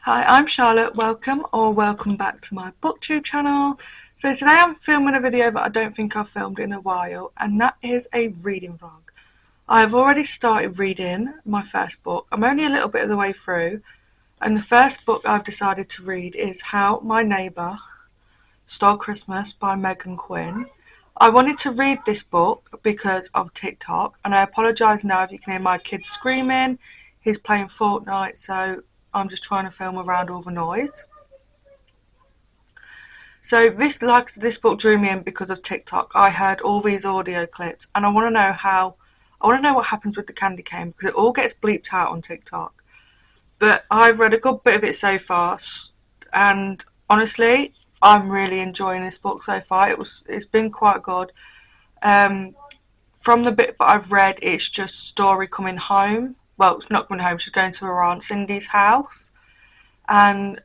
Hi, I'm Charlotte. Welcome back to my Booktube channel. So today I'm filming a video that I don't think I've filmed in a while, and that is a reading vlog. I've already started reading my first book. I'm only a little bit of the way through, and the first book I've decided to read is How My Neighbour Stole Christmas by Megan Quinn. I wanted to read this book because of TikTok, and I apologise now if you can hear my kid screaming. He's playing Fortnite, so I'm just trying to film around all the noise. So this book drew me in because of TikTok. I heard all these audio clips, and I want to know what happens with the candy cane because it all gets bleeped out on TikTok. But I've read a good bit of it so far, and honestly, I'm really enjoying this book so far. It's been quite good. From the bit that I've read, it's just Story coming home. Well, it's not coming home. She's going to her aunt Cindy's house, and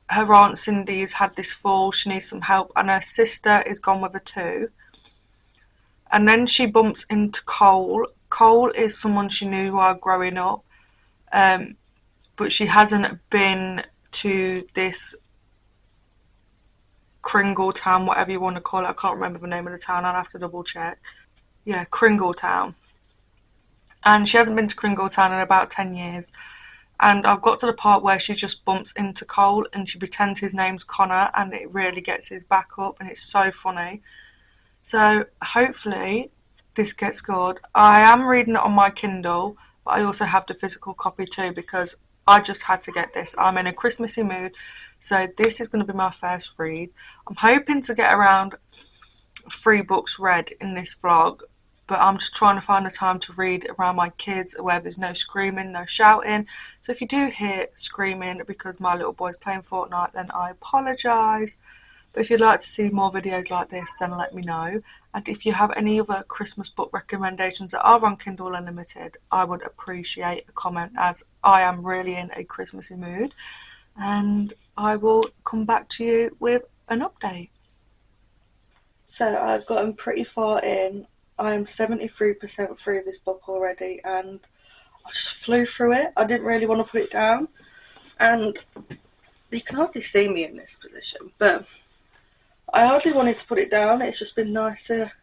her aunt Cindy's had this fall. She needs some help, and her sister is gone with her too. And then she bumps into Cole. Cole is someone she knew while growing up, but she hasn't been to this Kringle Town, whatever you want to call it. I can't remember the name of the town. I'll have to double check. Yeah, Kringle Town. And she hasn't been to Kringle Town in about 10 years. And I've got to the part where she just bumps into Cole and she pretends his name's Connor, and it really gets his back up, and it's so funny. So hopefully this gets good. I am reading it on my Kindle, but I also have the physical copy too because I just had to get this. I'm in a Christmassy mood, so this is going to be my first read. I'm hoping to get around 3 books read in this vlog, but I'm just trying to find the time to read around my kids where there's no screaming, no shouting. So if you do hear screaming because my little boy's playing Fortnite, then I apologise. But if you'd like to see more videos like this, then let me know. And if you have any other Christmas book recommendations that are on Kindle Unlimited, I would appreciate a comment, as I am really in a Christmassy mood. And I will come back to you with an update. So I've gotten pretty far in. I am 73% through this book already, and I just flew through it. I didn't really want to put it down, and you can hardly see me in this position, but I hardly wanted to put it down. It's just been nice to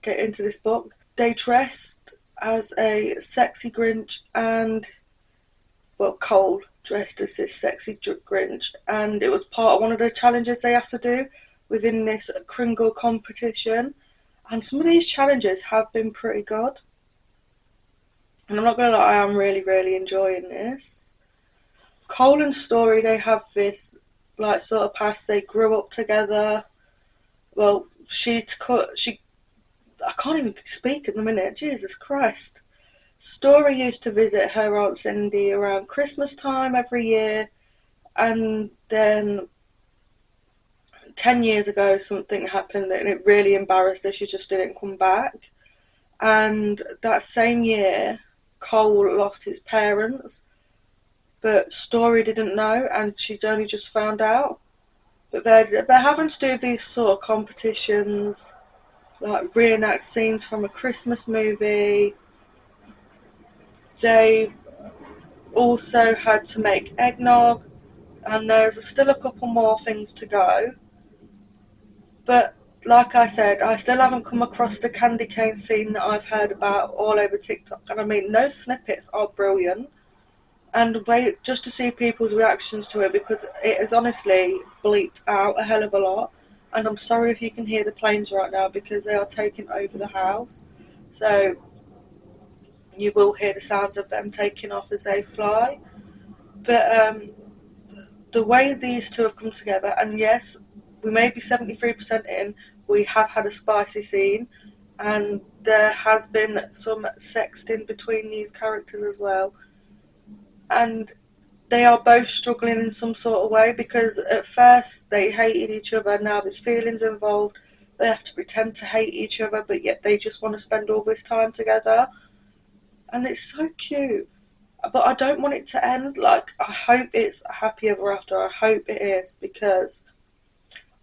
get into this book. They dressed as a sexy Grinch, and, well, Cole dressed as this sexy Grinch, and it was part of one of the challenges they have to do within this Kringle competition. And some of these challenges have been pretty good. And I'm not going to lie, I am really, really enjoying this. Cole and Story, they have this, like, sort of past. They grew up together. Well, I can't even speak at the minute. Jesus Christ. Story used to visit her Aunt Cindy around Christmas time every year. And then 10 years ago something happened and it really embarrassed her. She just didn't come back, and that same year Cole lost his parents, but Story didn't know, and she'd only just found out. But they're having to do these sort of competitions, like reenact scenes from a Christmas movie. They also had to make eggnog, and there's still a couple more things to go. But like I said, I still haven't come across the candy cane scene that I've heard about all over TikTok. And I mean, those snippets are brilliant. And wait just to see people's reactions to it, because it is honestly bleeped out a hell of a lot. And I'm sorry if you can hear the planes right now because they are taking over the house. So you will hear the sounds of them taking off as they fly. But the way these two have come together, and yes, we may be 73% in, we have had a spicy scene, and there has been some sexting between these characters as well. And they are both struggling in some sort of way, because at first they hated each other, now there's feelings involved. They have to pretend to hate each other, but yet they just want to spend all this time together. And it's so cute. But I don't want it to end. Like, I hope it's a happy ever after. I hope it is, because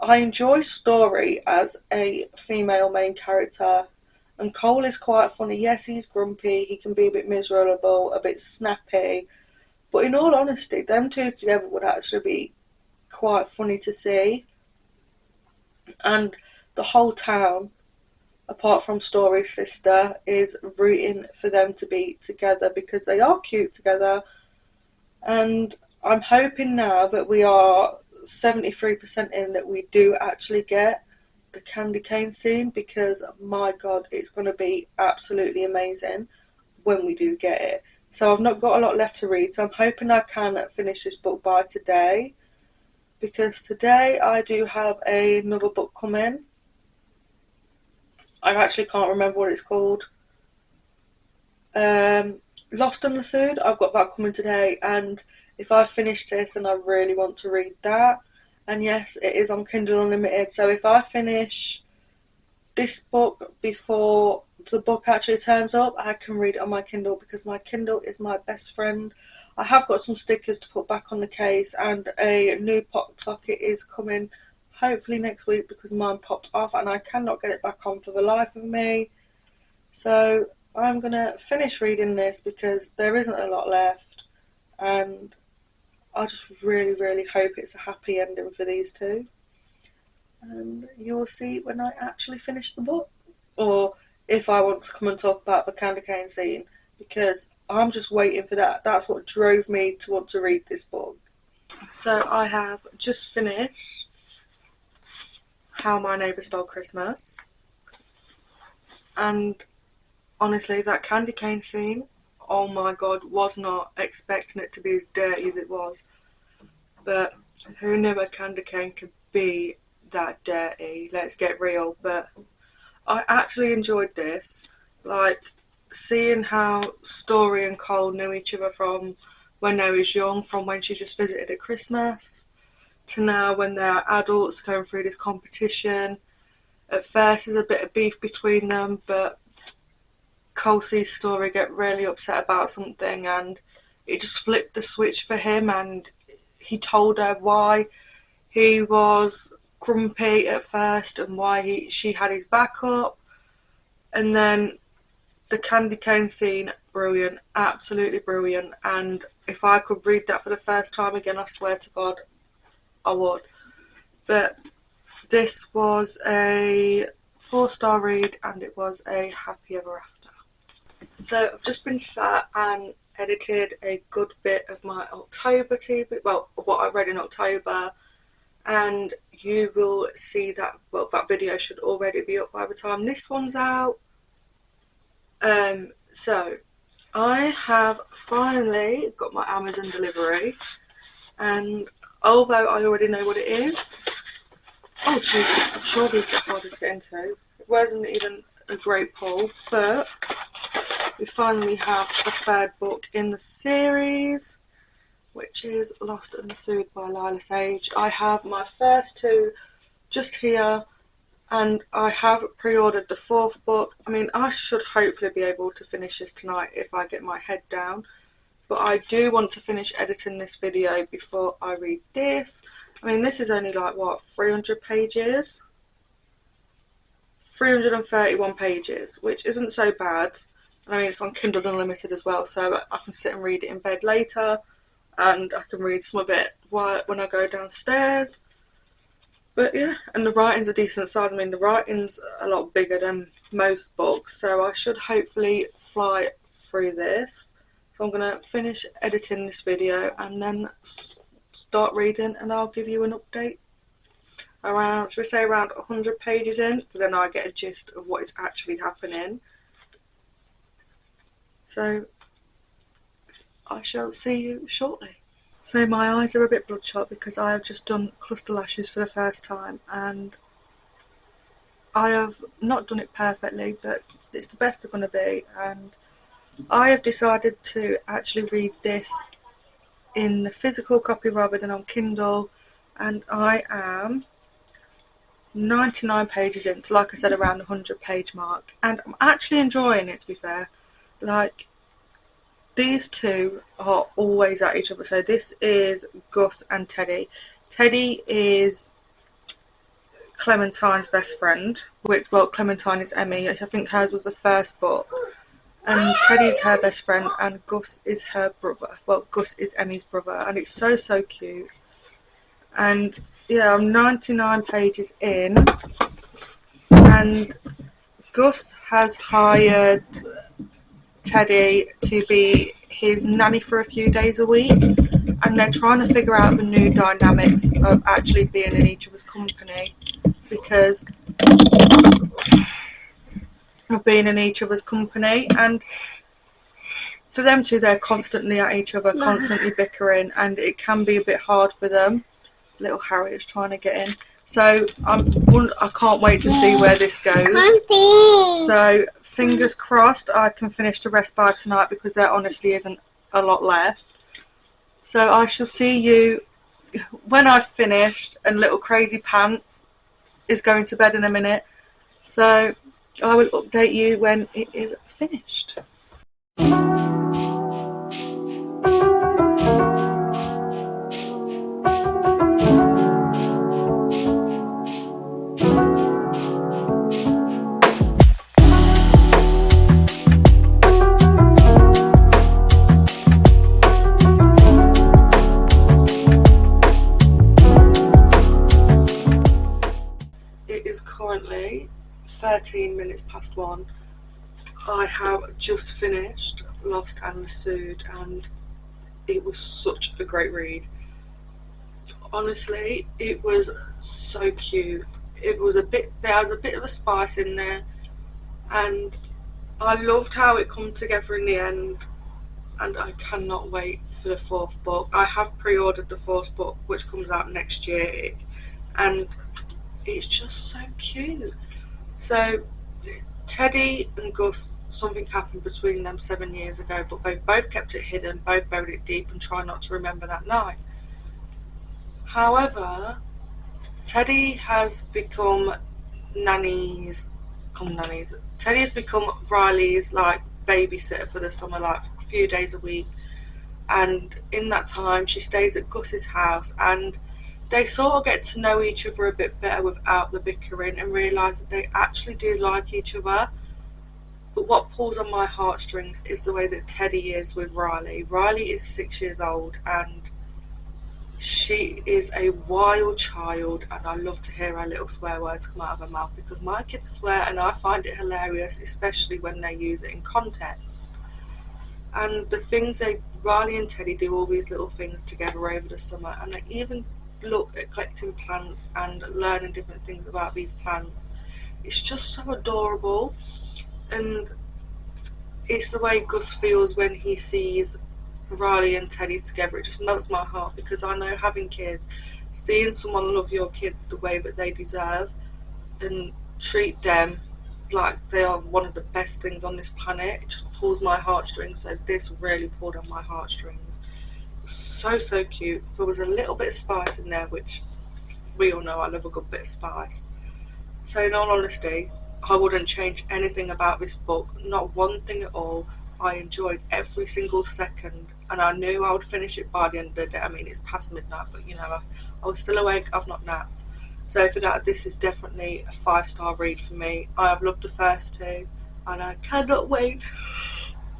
I enjoy Story as a female main character, and Cole is quite funny. Yes, he's grumpy, he can be a bit miserable, a bit snappy, But in all honesty, them two together would actually be quite funny to see. And the whole town, apart from Story's sister, is rooting for them to be together because they are cute together. And I'm hoping now that we are 73% in that we do actually get the candy cane scene, because my god, it's going to be absolutely amazing when we do get it. So I've not got a lot left to read, so I'm hoping I can finish this book by today, because today I do have another book coming. I actually can't remember what it's called. Lost and Lassoed, I've got that coming today, and if I finish this and I really want to read that, and yes, it is on Kindle Unlimited, so if I finish this book before the book actually turns up, I can read it on my Kindle, because my Kindle is my best friend. I have got some stickers to put back on the case, and a new pop socket is coming hopefully next week, because mine popped off and I cannot get it back on for the life of me. So I'm going to finish reading this because there isn't a lot left, and I just really, really hope it's a happy ending for these two. And you'll see when I actually finish the book, or if I want to come and talk about the candy cane scene, because I'm just waiting for that. That's what drove me to want to read this book. So I have just finished How My Neighbour Stole Christmas, and honestly, that candy cane scene, oh my god, was not expecting it to be as dirty as it was. But who knew a candy cane could be that dirty? Let's get real. But I actually enjoyed this. Like, seeing how Story and Cole knew each other from when they was young, from when she just visited at Christmas, to now when they're adults going through this competition. At first there's a bit of beef between them, but Cole sees Story get really upset about something, and it just flipped the switch for him, and he told her why he was grumpy at first and why she had his back up. And then the candy cane scene, brilliant, absolutely brilliant. And if I could read that for the first time again, I swear to God, I would. But this was a 4-star read, and it was a happy ever after. So I've just been sat and edited a good bit of my October TV, well, what I read in October, and you will see that, well, that video should already be up by the time this one's out. So I have finally got my Amazon delivery, and although I already know what it is, oh Jesus, I'm sure these are harder to get into. It wasn't even a great pull, but we finally have the third book in the series, which is Lost and Lassoed by Lila Sage. I have my first two just here, and I have pre-ordered the fourth book. I mean, I should hopefully be able to finish this tonight if I get my head down, but I do want to finish editing this video before I read this. I mean, this is only like, what, 300 pages? 331 pages, which isn't so bad. I mean, it's on Kindle Unlimited as well, so I can sit and read it in bed later, and I can read some of it when I go downstairs. But yeah, and the writing's a decent size. I mean, the writing's a lot bigger than most books, so I should hopefully fly through this. So I'm going to finish editing this video and then start reading, and I'll give you an update around, should we say around 100 pages in, so then I get a gist of what is actually happening. So I shall see you shortly. So my eyes are a bit bloodshot because I have just done cluster lashes for the first time, and I have not done it perfectly, but it's the best they're going to be, and I have decided to actually read this in the physical copy rather than on Kindle, and I am 99 pages in, so like I said, around the 100 page mark, and I'm actually enjoying it, to be fair. Like, these two are always at each other. So this is Gus and Teddy. Teddy is Clementine's best friend, which, well, Clementine is Emmy. I think hers was the first book. and Teddy's her best friend, and Gus is her brother. Well, Gus is Emmy's brother, and it's so, so cute. And yeah, I'm 99 pages in, and Gus has hired Teddy to be his nanny for a few days a week, and they're trying to figure out the new dynamics of actually being in each other's company, because of being in each other's company. And for them two, they're constantly at each other, constantly bickering, and it can be a bit hard for them. Little Harry is trying to get in. So I can't wait to see where this goes. So fingers crossed I can finish the rest by tonight, because there honestly isn't a lot left. So I shall see you when I've finished, and little Crazy Pants is going to bed in a minute. So I will update you when it is finished. It is currently 13 minutes past 1. I have just finished Lost and Pursued, and it was such a great read. Honestly, it was so cute. There was a bit of a spice in there, and I loved how it come together in the end, and I cannot wait for the 4th book. I have pre-ordered the 4th book, which comes out next year, and it's just so cute. So Teddy and Gus, something happened between them 7 years ago, but they've both kept it hidden, both buried it deep, and try not to remember that night. However, Teddy has become Teddy has become Riley's babysitter for the summer, a few days a week. And in that time, she stays at Gus's house, and they sort of get to know each other a bit better without the bickering, and realise that they actually do like each other. But what pulls on my heartstrings is the way that Teddy is with Riley. Riley is 6 years old, and she is a wild child, and I love to hear her little swear words come out of her mouth, because my kids swear and I find it hilarious, especially when they use it in context. And the things Riley and Teddy do all these little things together over the summer, and they even look at collecting plants and learning different things about these plants. It's just so adorable, and it's the way Gus feels when he sees Riley and Teddy together. It just melts my heart, because I know, having kids, seeing someone love your kid the way that they deserve and treat them like they are one of the best things on this planet, it just pulls my heartstrings. So this really pulled on my heartstrings. So cute. There was a little bit of spice in there, which we all know I love a good bit of spice. So in all honesty, I wouldn't change anything about this book, not one thing at all. I enjoyed every single second, and I knew I would finish it by the end of the day. I mean, it's past midnight, but I was still awake. I've not napped. So for that, this is definitely a 5-star read for me. I have loved the first 2, and I cannot wait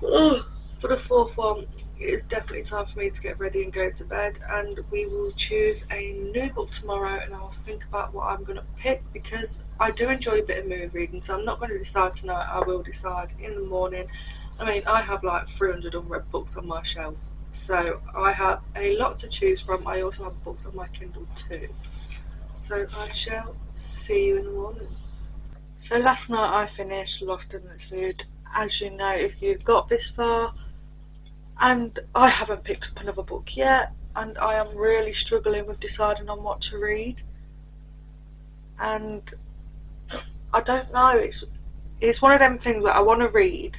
for the 4th one. It is definitely time for me to get ready and go to bed, and we will choose a new book tomorrow, and I'll think about what I'm going to pick, because I do enjoy a bit of movie reading, so I'm not going to decide tonight. I will decide in the morning. I mean, I have 300 unread books on my shelf, so I have a lot to choose from. I also have books on my Kindle too. So I shall see you in the morning. So last night I finished Lost and Pursued, as you know if you've got this far, and I haven't picked up another book yet, and I am really struggling with deciding on what to read. And I don't know, it's one of them things where I want to read,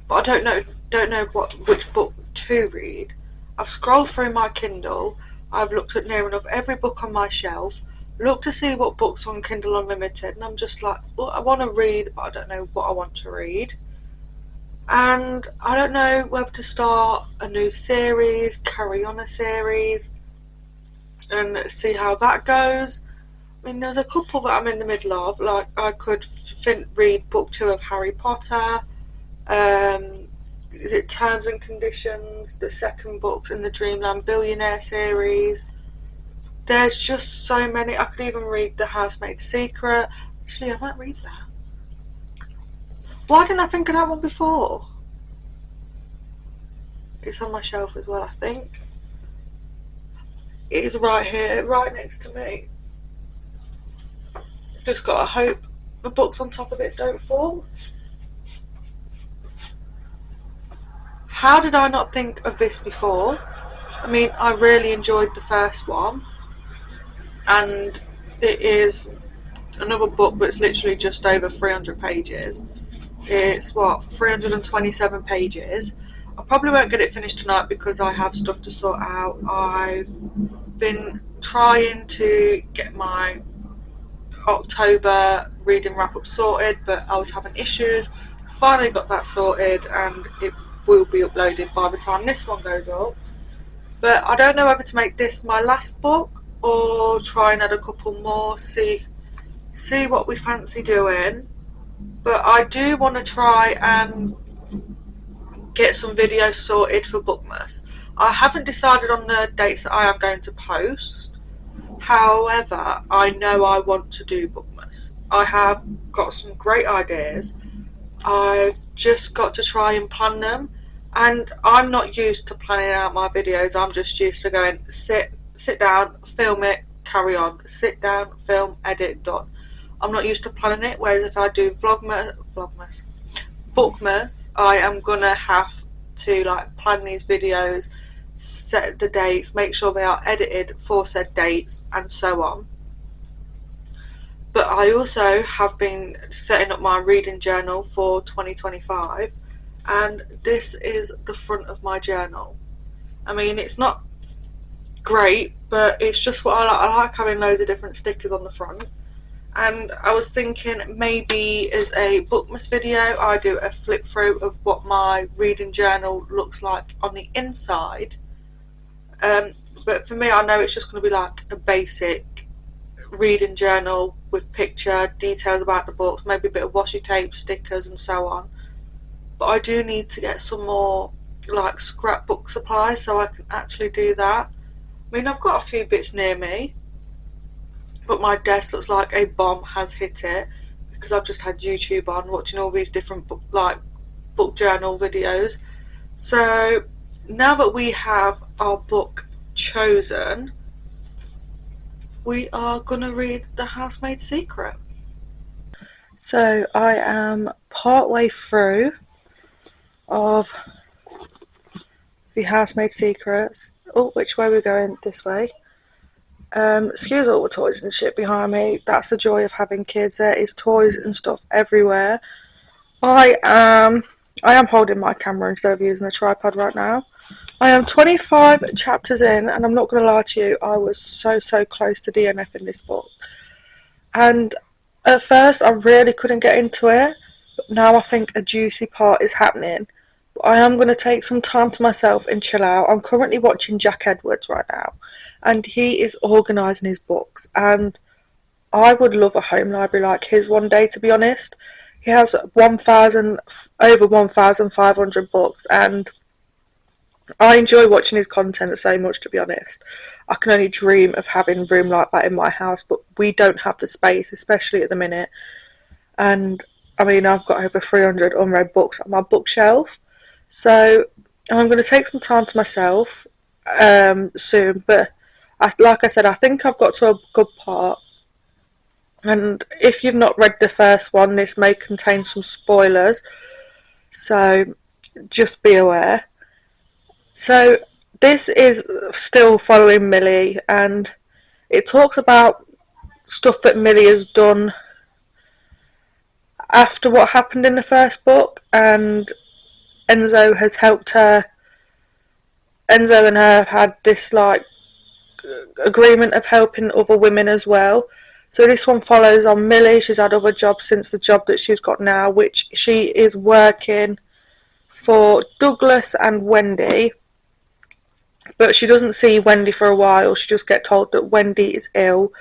but I don't know which book to read. I've scrolled through my Kindle, I've looked at near enough every book on my shelf, looked to see what books on Kindle Unlimited, and I'm just like, well, I want to read, but I don't know what I want to read. And I don't know whether to start a new series, carry on a series, and see how that goes. I mean, there's a couple that I'm in the middle of. I could read book 2 of Harry Potter, is it Terms and Conditions, the second book's in the Dreamland Billionaire series. There's just so many. I could even read The Housemaid's Secret. Actually, I might read that. Why didn't I think of that one before? It's on my shelf as well, I think. It is right here, right next to me. Just gotta hope the books on top of it don't fall. How did I not think of this before? I mean, I really enjoyed the first one, and it is another book that's literally just over 300 pages. It's 327 pages. I probably won't get it finished tonight because I have stuff to sort out. I've been trying to get my October reading wrap up sorted, but I was having issues. Finally got that sorted, and it will be uploaded by the time this one goes up. But I don't know whether to make this my last book or try and add a couple more, see what we fancy doing. But I do want to try and get some videos sorted for Bookmas. I haven't decided on the dates that I am going to post. However, I know I want to do Bookmas. I have got some great ideas. I've just got to try and plan them. And I'm not used to planning out my videos. I'm just used to going, sit down, film it, carry on. Sit down, film, edit, done. I'm not used to planning it. Whereas if I do Bookmas, I am gonna have to like plan these videos, set the dates, make sure they are edited for said dates, and so on. But I also have been setting up my reading journal for 2025, and this is the front of my journal. I mean, it's not great, but it's just what I like. I like having loads of different stickers on the front. And I was thinking maybe as a Bookmas video, I do a flip through of what my reading journal looks like on the inside. But for me, I know it's just going to be like a basic reading journal with picture, details about the books, maybe a bit of washi tape, stickers and so on. But I do need to get some more like scrapbook supplies so I can actually do that. I mean, I've got a few bits near me, but my desk looks like a bomb has hit it because I've just had YouTube on watching all these different book journal videos. So now that we have our book chosen, we are going to read The Housemaid's Secret. So I am part way through of The Housemaid's Secrets. Oh, which way are we going? This way. Excuse all the toys and shit behind me. That's the joy of having kids. There is toys and stuff everywhere. I am holding my camera instead of using a tripod right now. I am 25 chapters in, and I'm not going to lie to you, I was so close to DNF in this book. And at first I really couldn't get into it, but now I think a juicy part is happening. But I am going to take some time to myself and chill out. I'm currently watching Jack Edwards right now, and he is organising his books, and I would love a home library like his one day, to be honest. He has over 1,500 books, and I enjoy watching his content so much, to be honest. I can only dream of having room like that in my house, but we don't have the space, especially at the minute. And I mean, I've got over 300 unread books on my bookshelf, so I'm going to take some time to myself soon. But like I said, I think I've got to a good part. And if you've not read the first one, this may contain some spoilers, so just be aware. So this is still following Millie, and it talks about stuff that Millie has done after what happened in the first book, and Enzo has helped her. Enzo and her have had this like agreement of helping other women as well. So this one follows on Millie. She's had other jobs since the job that she's got now, which she is working for Douglas and Wendy. But she doesn't see Wendy for a while. She just gets told that Wendy is ill.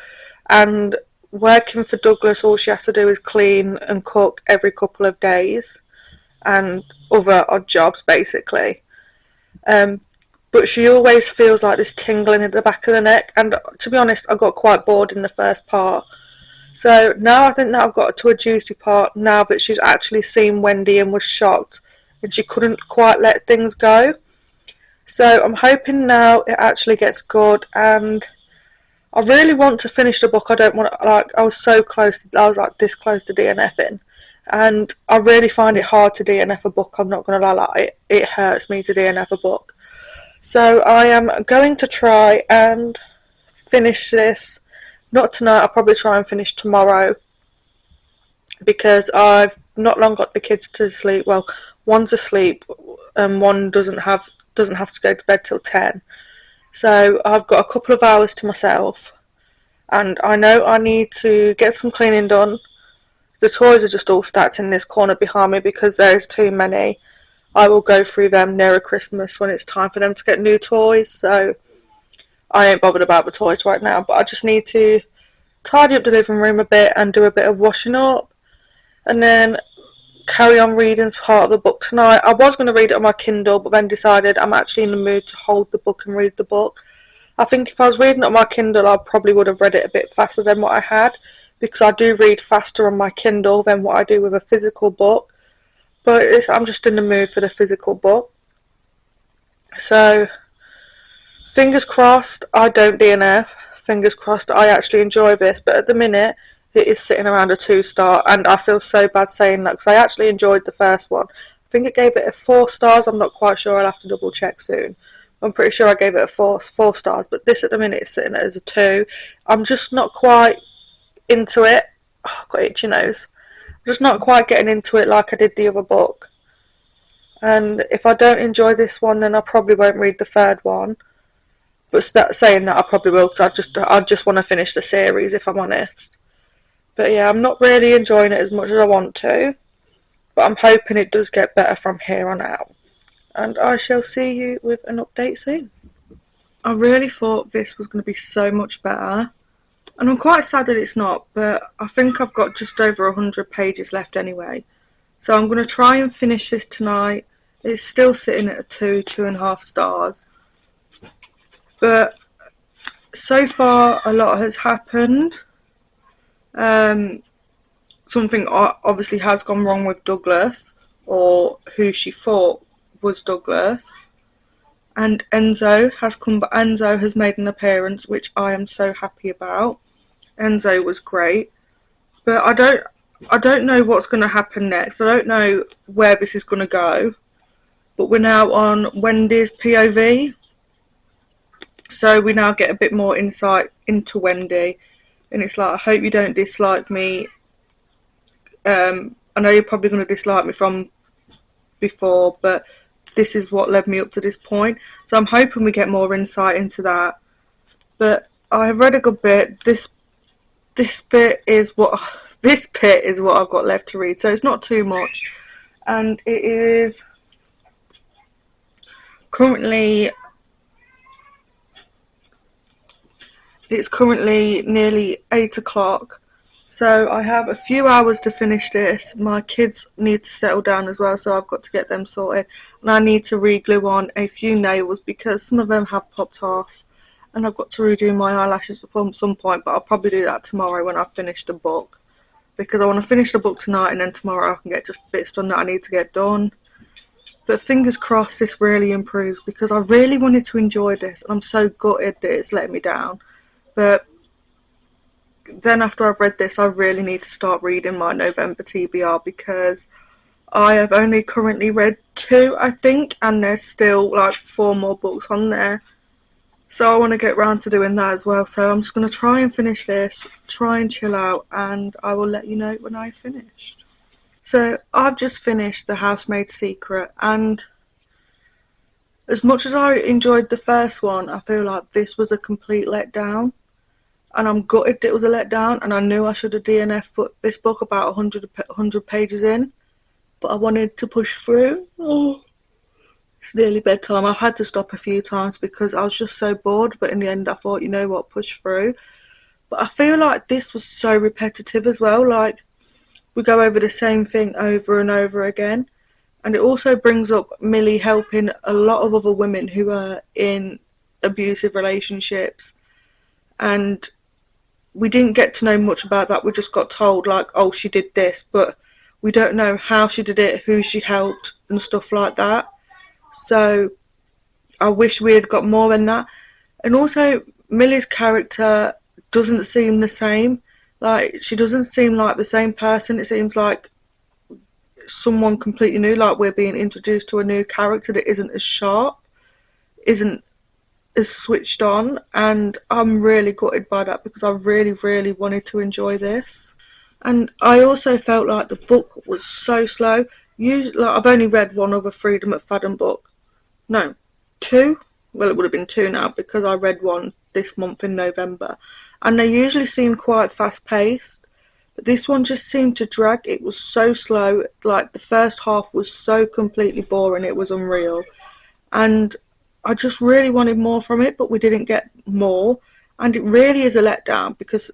And working for Douglas, all she has to do is clean and cook every couple of days. And other odd jobs basically. But she always feels like this tingling in the back of the neck, and to be honest, I got quite bored in the first part. So now I think that I've got to a juicy part now that she's actually seen Wendy and was shocked and she couldn't quite let things go. So I'm hoping now it actually gets good, and I really want to finish the book. I don't want to, like, I was so close to, I was like this close to DNFing, and I really find it hard to DNF a book. I'm not going to lie, like, it hurts me to DNF a book. So I am going to try and finish this. Not tonight, I'll probably try and finish tomorrow, because I've not long got the kids to sleep. Well, one's asleep and one doesn't have to go to bed till 10. So I've got a couple of hours to myself, and I know I need to get some cleaning done. The toys are just all stacked in this corner behind me because there's too many. I will go through them nearer Christmas when it's time for them to get new toys, so I ain't bothered about the toys right now, but I just need to tidy up the living room a bit and do a bit of washing up, and then carry on reading part of the book tonight. I was going to read it on my Kindle, but then decided I'm actually in the mood to hold the book and read the book. I think if I was reading it on my Kindle, I probably would have read it a bit faster than what I had, because I do read faster on my Kindle than what I do with a physical book, but I'm just in the mood for the physical book. So fingers crossed I don't DNF. Fingers crossed I actually enjoy this, but at the minute it is sitting around a 2-star, and I feel so bad saying that because I actually enjoyed the first one. I think it gave it a 4 stars. I'm not quite sure. I'll have to double check soon. I'm pretty sure I gave it a 4 stars, but this at the minute is sitting as a 2. I'm just not quite into it. Oh, I've got itchy nose. I'm just not quite getting into it like I did the other book. And if I don't enjoy this one, then I probably won't read the third one. But saying that, I probably will, because I just want to finish the series, if I'm honest. But yeah, I'm not really enjoying it as much as I want to, but I'm hoping it does get better from here on out. And I shall see you with an update soon. I really thought this was going to be so much better, and I'm quite sad that it's not, but I think I've got just over 100 pages left anyway. So I'm going to try and finish this tonight. It's still sitting at a 2.5 stars. But so far a lot has happened. Something obviously has gone wrong with Douglas, or who she thought was Douglas. And Enzo has made an appearance, which I am so happy about. Enzo was great. But I don't know what's going to happen next. I don't know where this is going to go. But we're now on Wendy's POV. So we now get a bit more insight into Wendy. And it's like, I hope you don't dislike me. I know you're probably going to dislike me from before, but this is what led me up to this point. So I'm hoping we get more insight into that. But I have read a good bit. This bit is what I've got left to read. So it's not too much. And it is currently nearly 8 o'clock, so I have a few hours to finish this. My kids need to settle down as well, so I've got to get them sorted, and I need to re-glue on a few nails because some of them have popped off, and I've got to redo my eyelashes at some point, but I'll probably do that tomorrow when I finish the book, because I want to finish the book tonight, and then tomorrow I can get just bits done that I need to get done. But fingers crossed this really improves, because I really wanted to enjoy this, and I'm so gutted that it's let me down. But then after I've read this, I really need to start reading my November TBR, because I have only currently read 2, I think, and there's still like 4 more books on there. So I want to get round to doing that as well. So I'm just going to try and finish this, try and chill out, and I will let you know when I've finished. So I've just finished The Housemaid's Secret, and as much as I enjoyed the first one, I feel like this was a complete letdown. And I'm gutted it was a letdown, and I knew I should have DNF'd this book about 100 pages in, but I wanted to push through. Oh, it's nearly bedtime. I've had to stop a few times because I was just so bored, but in the end I thought, you know what, push through. But I feel like this was so repetitive as well, like we go over the same thing over and over again, And it also brings up Millie helping a lot of other women who are in abusive relationships. And we didn't get to know much about that. We just got told, like, oh, she did this, but we don't know how she did it, who she helped, and stuff like that. So I wish we had got more in that. And also, Millie's character doesn't seem the same. Like, she doesn't seem like the same person. It seems like someone completely new, like we're being introduced to a new character that isn't as sharp, isn't as switched on, and I'm really gutted by that because I really, really wanted to enjoy this. And I also felt like the book was so slow. Usually, like, I've only read one other Freedom McFadden book. No, two? Well, it would have been two now because I read one this month in November. And they usually seem quite fast-paced. But this one just seemed to drag. It was so slow. Like, the first half was so completely boring. It was unreal. And I just really wanted more from it, but we didn't get more. And it really is a letdown because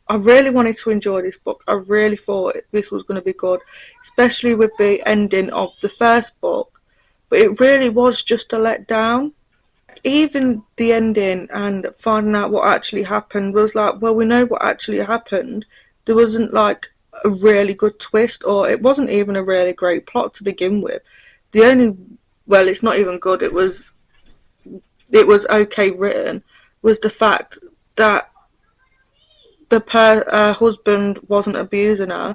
I really wanted to enjoy this book. I really thought this was going to be good, especially with the ending of the first book. But it really was just a letdown. Even the ending and finding out what actually happened was like, well, we know what actually happened. There wasn't like a really good twist, or it wasn't even a really great plot to begin with. The only, well, it's not even good, it was okay written, was the fact that her husband wasn't abusing her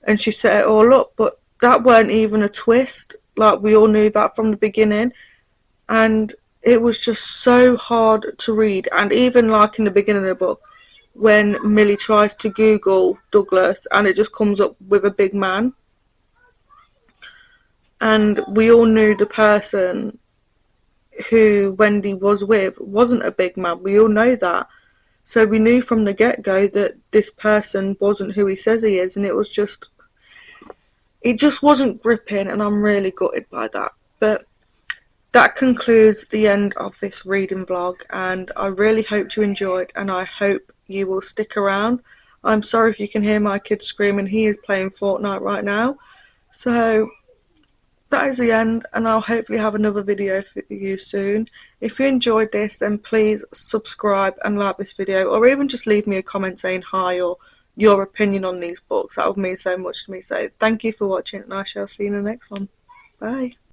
and she set it all up, but that weren't even a twist. Like, we all knew that from the beginning, and it was just so hard to read. And even like in the beginning of the book, when Millie tries to Google Douglas and it just comes up with a big man, and we all knew the person who Wendy was with wasn't a big man. We all know that. So we knew from the get-go that this person wasn't who he says he is, and it just wasn't gripping, and I'm really gutted by that. But that concludes the end of this reading vlog, and I really hope you enjoyed, and I hope you will stick around. I'm sorry if you can hear my kid screaming. He is playing Fortnite right now. So that is the end, and I'll hopefully have another video for you soon. If you enjoyed this, then please subscribe and like this video, or even just leave me a comment saying hi or your opinion on these books. That would mean so much to me. So thank you for watching, and I shall see you in the next one. Bye.